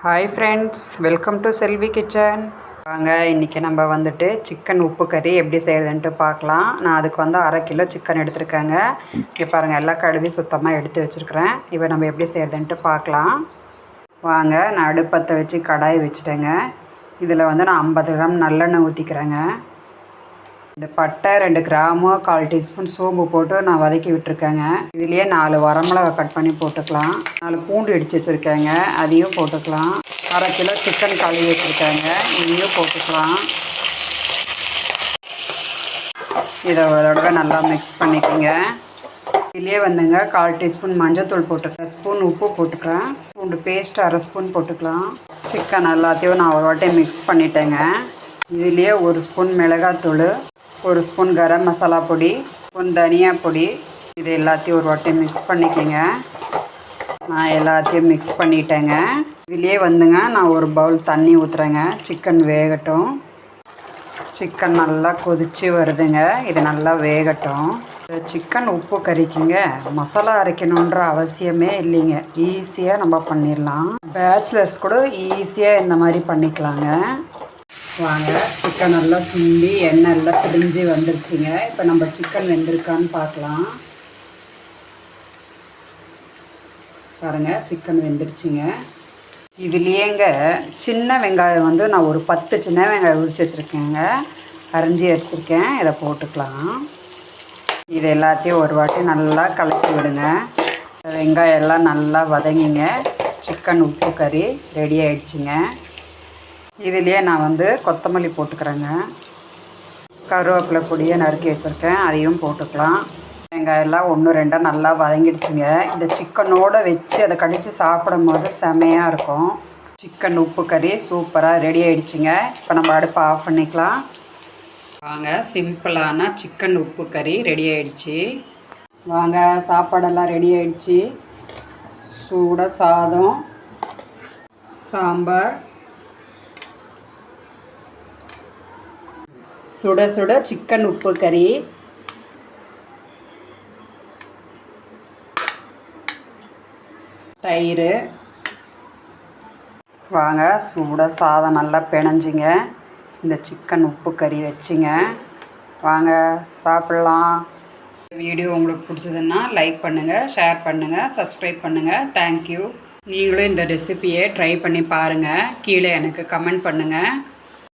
Hi friends, welcome to Selvi kitchen. வாங்க, இன்றைக்கி நம்ம வந்துட்டு சிக்கன் உப்பு கறி எப்படி செய்கிறதுன்ட்டு பார்க்கலாம். நான் அதுக்கு வந்து 1/2 கிலோ சிக்கன் எடுத்துருக்கேங்க. இங்கே பாருங்கள், எல்லாம் கழுவி சுத்தமாக எடுத்து வச்சுருக்கிறேன். இப்போ நம்ம எப்படி செய்கிறதுன்ட்டு பார்க்கலாம். வாங்க, நான் அடுப்பத்தை வச்சு கடாய் வச்சுட்டேங்க. இதில் வந்து நான் 50 கிராம் நல்லெண்ணெய் ஊற்றிக்கிறேங்க. இந்த பட்டை 2 கிராமு 1/4 டீஸ்பூன் சோம்பு போட்டு நான் வதக்கி விட்டுருக்கேங்க. இதுலேயே 4 வரமிளகா கட் பண்ணி போட்டுக்கலாம். 4 பூண்டு இடித்து வச்சுருக்கேங்க, அதையும் போட்டுக்கலாம். 1/2 கிலோ சிக்கன் கழுவி வச்சுருக்கேங்க, இதையும் போட்டுக்கலாம். இதை ஒரு தடவை நல்லா மிக்ஸ் பண்ணிக்கோங்க. இதுலேயே வந்துங்க 1/4 டீஸ்பூன் மஞ்சள்தூள் போட்டுக்கிறேன், ஸ்பூன் உப்பு போட்டுக்கிறேன், பூண்டு பேஸ்ட் 1/2 ஸ்பூன் போட்டுக்கலாம். சிக்கன் எல்லாத்தையும் நான் ஒரு வாட்டி மிக்ஸ் பண்ணிட்டேங்க. இதுலேயே 1 ஸ்பூன் மிளகாத்தூள், 1 ஸ்பூன் கரம் மசாலா பொடி, 1 தனியா பொடி, இது எல்லாத்தையும் ஒரு வாட்டி மிக்ஸ் பண்ணிக்கோங்க. நான் எல்லாத்தையும் மிக்ஸ் பண்ணிட்டேங்க. இதுலேயே வந்துங்க நான் ஒரு பவுல் தண்ணி ஊற்றுறேங்க. சிக்கன் வேகட்டும். சிக்கன் நல்லா கொதித்து வருதுங்க, இது நல்லா வேகட்டும். சிக்கன் உப்பு கறிக்குங்க மசாலா அரைக்கணுன்ற அவசியமே இல்லைங்க, ஈஸியாக நம்ம பண்ணிடலாம். பேச்சுலர்ஸ் கூட ஈஸியாக இந்த மாதிரி பண்ணிக்கலாங்க. வாங்க, சிக்கன் நல்லா சுண்டி எண்ணெய் எல்லாம் பிரிஞ்சு வந்துருச்சுங்க. இப்போ நம்ம சிக்கன் வெந்திருக்கான்னு பார்க்கலாம். பாருங்கள், சிக்கன் வெந்துருச்சுங்க. இதுலேயேங்க சின்ன வெங்காயம் வந்து நான் ஒரு 10 சின்ன வெங்காயம் உரித்து வச்சுருக்கேங்க, அரிஞ்சு வச்சுருக்கேன். இதை போட்டுக்கலாம். இது எல்லாத்தையும் ஒரு வாட்டி நல்லா கலக்கி விடுங்க. வெங்காயம் எல்லாம் நல்லா வதங்கிங்க. சிக்கன் உப்பு கறி ரெடி ஆகிடுச்சிங்க. இதுலேயே நான் வந்து கொத்தமல்லி போட்டுக்கிறேங்க. கருவேப்பிலை பொடியை நறுக்கி வச்சுருக்கேன், அதையும் போட்டுக்கலாம். வெங்காயம் எல்லாம் 1-2 நல்லா வதங்கிடுச்சுங்க. இந்த சிக்கனோடு வச்சு அதை கடித்து சாப்பிடும் போது செமையாக இருக்கும். சிக்கன் உப்பு கறி சூப்பராக ரெடி ஆகிடுச்சிங்க. இப்போ நம்ம அடுப்பை ஆஃப் பண்ணிக்கலாம். வாங்க, சிம்பிளான சிக்கன் உப்பு கறி ரெடி ஆகிடுச்சி. வாங்க, சாப்பாடெல்லாம் ரெடி ஆகிடுச்சி. சூட சாதம், சாம்பார், சுட சுட சிக்கன் உப்பு கறி, தயிர். வாங்க, சூட சாதம் நல்லா பிணைஞ்சிங்க, இந்த சிக்கன் உப்பு கறி வச்சுங்க. வாங்க சாப்பிட்லாம். வீடியோ உங்களுக்கு பிடிச்சதுன்னா லைக் பண்ணுங்கள், ஷேர் பண்ணுங்கள், சப்ஸ்கிரைப் பண்ணுங்கள். தேங்க்யூ. நீங்களும் இந்த ரெசிபியை ட்ரை பண்ணி பாருங்கள். கீழே எனக்கு கமெண்ட் பண்ணுங்கள்.